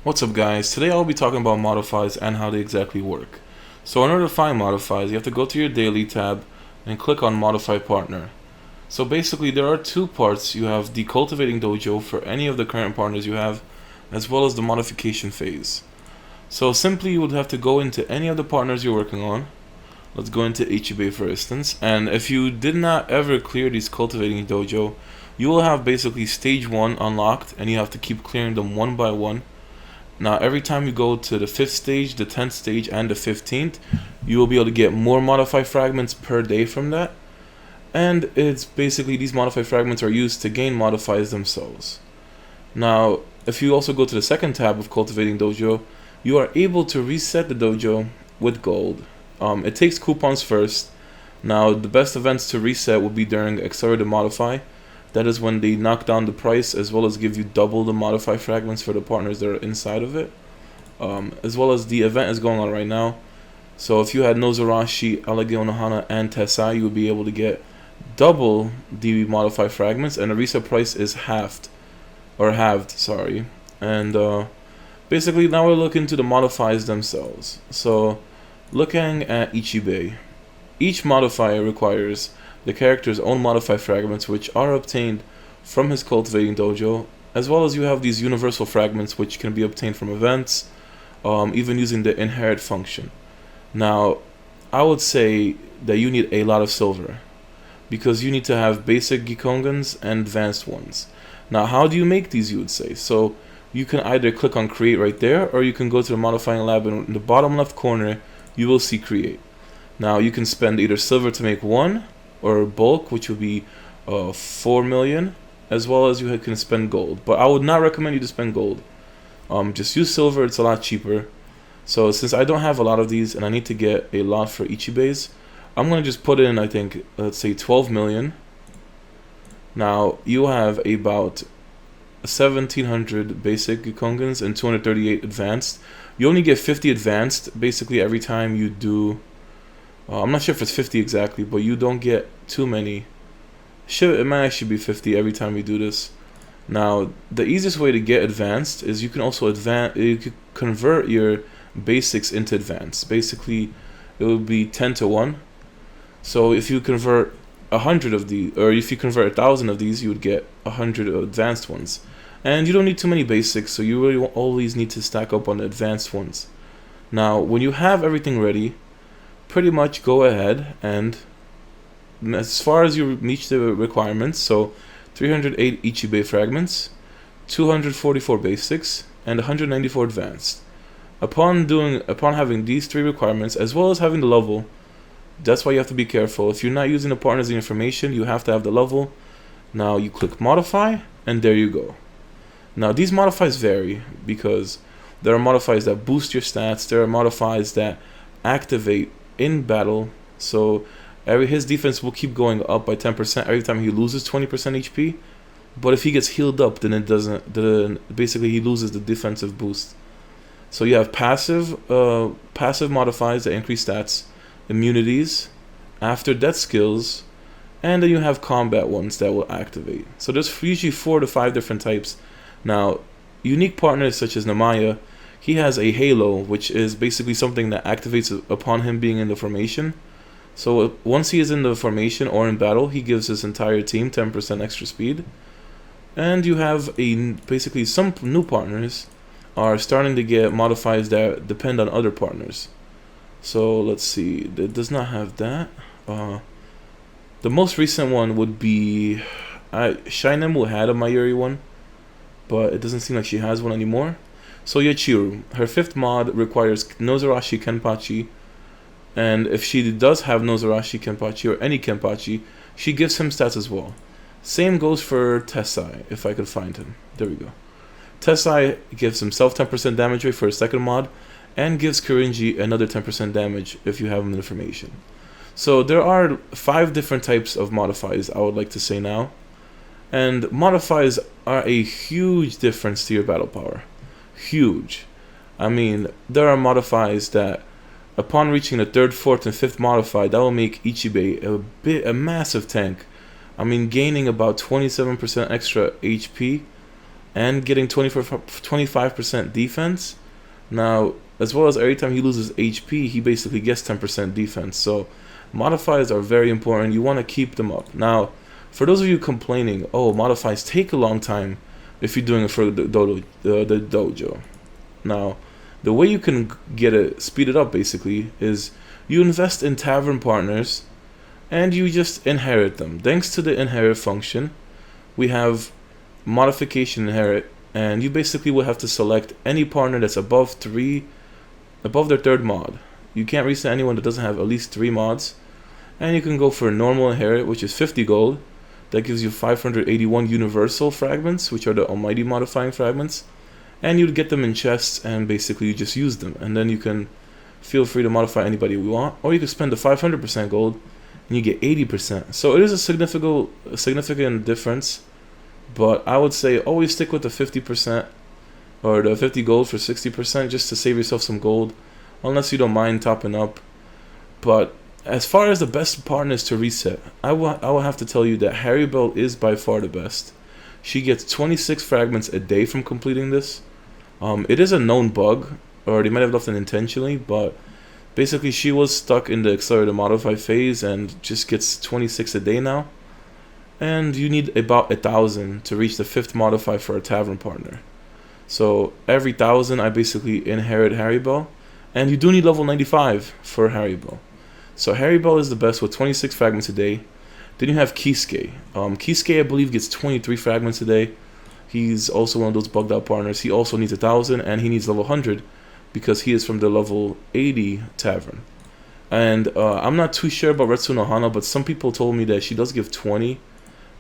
What's up guys, today I'll be talking about modifies and how they exactly work. So in order to find modifies, you have to go to your daily tab and click on modify partner. So basically there are two parts. You have the cultivating dojo for any of the current partners you have, as well as the modification phase. So simply you would have to go into any of the partners you're working on. Let's go into Ichibe for instance, and if you did not ever clear these cultivating dojo, you will have basically stage 1 unlocked and you have to keep clearing them one by one. Now every time you go to the 5th stage, the 10th stage, and the 15th, you will be able to get more modify fragments per day from that. And it's basically these modify fragments are used to gain modifies themselves. Now, if you also go to the second tab of cultivating dojo, you are able to reset the dojo with gold. It takes coupons first. Now, the best events to reset will be during accelerated modify. That is when they knock down the price as well as give you double the modify fragments for the partners that are inside of it. As well as the event is going on right now. So if you had Nozarashi, Alage Onohana, and Tessai, you would be able to get double the modify fragments, and the reset price is halved. And basically now we're looking to the modifiers themselves. So looking at Ichibe, each modifier requires the character's own modify fragments, which are obtained from his cultivating dojo, as well as you have these universal fragments which can be obtained from events, even using the inherit function. Now I would say that you need a lot of silver, because you need to have basic Gikongans and advanced ones. Now how do you make these, you would say? So you can either click on create right there, or you can go to the modifying lab, and in the bottom left corner you will see create. Now you can spend either silver to make one, or bulk, which would be 4 million, as well as you can spend gold. But I would not recommend you to spend gold. Just use silver, it's a lot cheaper. So since I don't have a lot of these and I need to get a lot for Ichibes, I'm going to just put in, I think, let's say 12 million. Now you have about 1700 basic Gikongans and 238 advanced. You only get 50 advanced basically every time you do. I'm not sure if it's 50 exactly, but you don't get too many. It might actually be 50 every time you do this. Now, the easiest way to get advanced is you can also you can convert your basics into advanced. Basically, it would be 10 to 1. So if you convert 100 of these, or if you convert 1,000 of these, you would get 100 advanced ones. And you don't need too many basics, so you really always need to stack up on the advanced ones. Now, when you have everything ready, pretty much go ahead and, as far as you meet the requirements, so 308 Ichibe fragments, 244 basics, and 194 advanced. Upon having these three requirements, as well as having the level, that's why you have to be careful. If you're not using the partners information, you have to have the level. Now you click modify, and there you go. Now these modifiers vary, because there are modifiers that boost your stats, there are modifiers that activate in battle, so his defense will keep going up by 10% every time he loses 20% HP. But if he gets healed up, then it doesn't. Then basically he loses the defensive boost. So you have passive modifiers that increase stats, immunities, after death skills, and then you have combat ones that will activate. So there's usually 4 to 5 different types. Now, unique partners such as Namaya, he has a halo, which is basically something that activates upon him being in the formation. So once he is in the formation or in battle, he gives his entire team 10% extra speed. And you have basically some new partners are starting to get modifiers that depend on other partners. So let's see, it does not have that. The most recent one would be Shinemu had a Mayuri one, but it doesn't seem like she has one anymore. So Yachiru, her 5th mod requires Nozarashi Kenpachi, and if she does have Nozarashi Kenpachi or any Kenpachi, she gives him stats as well. Same goes for Tessai, if I could find him. There we go. Tessai gives himself 10% damage rate for his 2nd mod, and gives Kurinji another 10% damage if you have him in information. So there are 5 different types of modifiers, I would like to say now. And modifiers are a huge difference to your battle power. Huge. I mean, there are modifiers that upon reaching the 3rd, 4th, and 5th modify, that will make Ichibe a massive tank. I mean, gaining about 27% extra HP and getting 25% defense. Now, as well as every time he loses HP, he basically gets 10% defense. So modifiers are very important. You want to keep them up. Now, for those of you complaining, oh, modifiers take a long time if you're doing it for the dojo. Now, the way you can get it, speed it up basically, is you invest in tavern partners and you just inherit them. Thanks to the inherit function, we have modification inherit, and you basically will have to select any partner that's above their third mod. You can't reset anyone that doesn't have at least 3 mods. And you can go for a normal inherit, which is 50 gold. That gives you 581 universal fragments, which are the almighty modifying fragments. And you'd get them in chests, and basically you just use them. And then you can feel free to modify anybody we want. Or you can spend the 500% gold, and you get 80%. So it is a significant difference. But I would say always stick with the 50% or the 50 gold for 60% just to save yourself some gold, unless you don't mind topping up. But as far as the best partners to reset, I will have to tell you that Harrybell is by far the best. She gets 26 fragments a day from completing this. It is a known bug, or they might have left it intentionally, but basically she was stuck in the accelerated modify phase and just gets 26 a day now. And you need about 1,000 to reach the 5th modify for a tavern partner. So every 1,000 I basically inherit Harrybell, and you do need level 95 for Harrybell. So Harrybell is the best with 26 fragments a day. Then you have Kisuke. Kisuke I believe gets 23 fragments a day. He's also one of those bugged out partners. He also needs 1,000, and he needs level 100 because he is from the level 80 tavern. And I'm not too sure about Retsu no Hana, but some people told me that she does give 20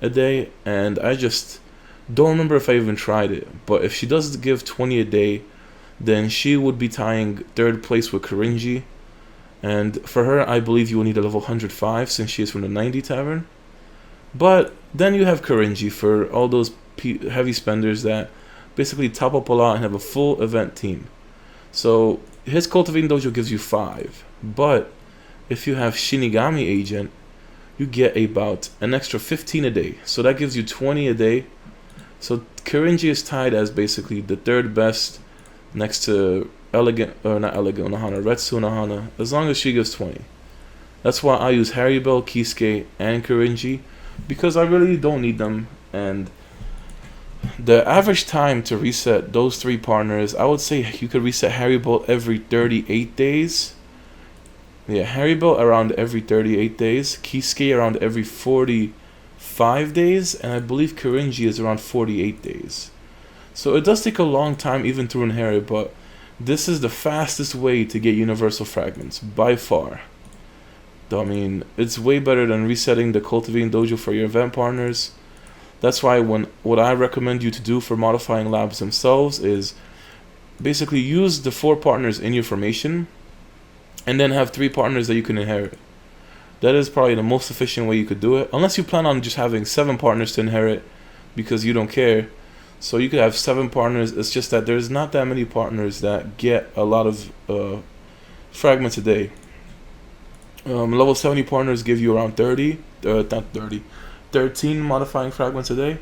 a day, and I just don't remember if I even tried it. But if she does give 20 a day, then she would be tying 3rd place with Korinji. And for her, I believe you will need a level 105 since she is from the 90 tavern. But then you have Korinji for all those heavy spenders that basically top up a lot and have a full event team. So his cultivating dojo gives you 5. But if you have Shinigami agent, you get about an extra 15 a day. So that gives you 20 a day. So Korinji is tied as basically the 3rd best next to Retsu no Hana, as long as she gives 20. That's why I use Harrybell, Kisuke, and Korinji, because I really don't need them. And the average time to reset those 3 partners, I would say you could reset Harrybell every 38 days. Yeah, Harrybell around every 38 days, Kisuke around every 45 days, and I believe Korinji is around 48 days. So it does take a long time even through inherit, but this is the fastest way to get universal fragments, by far. I mean, it's way better than resetting the cultivating dojo for your event partners. That's why what I recommend you to do for modifying labs themselves is basically use the 4 partners in your formation, and then have 3 partners that you can inherit. That is probably the most efficient way you could do it, unless you plan on just having 7 partners to inherit because you don't care. So you could have 7 partners. It's just that there's not that many partners that get a lot of fragments a day. Level 70 partners give you around 13 modifying fragments a day.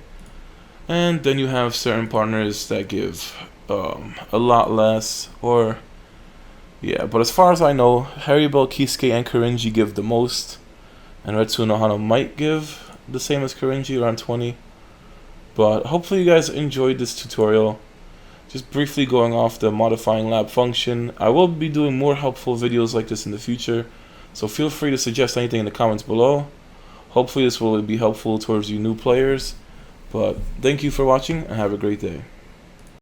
And then you have certain partners that give a lot less, or yeah, but as far as I know, Harrybell, Kisuke, and Korinji give the most, and Retsu no Hana might give the same as Korinji, around 20. But hopefully you guys enjoyed this tutorial. Just briefly going off the modifying lab function. I will be doing more helpful videos like this in the future, so feel free to suggest anything in the comments below. Hopefully this will be helpful towards you new players. But thank you for watching, and have a great day.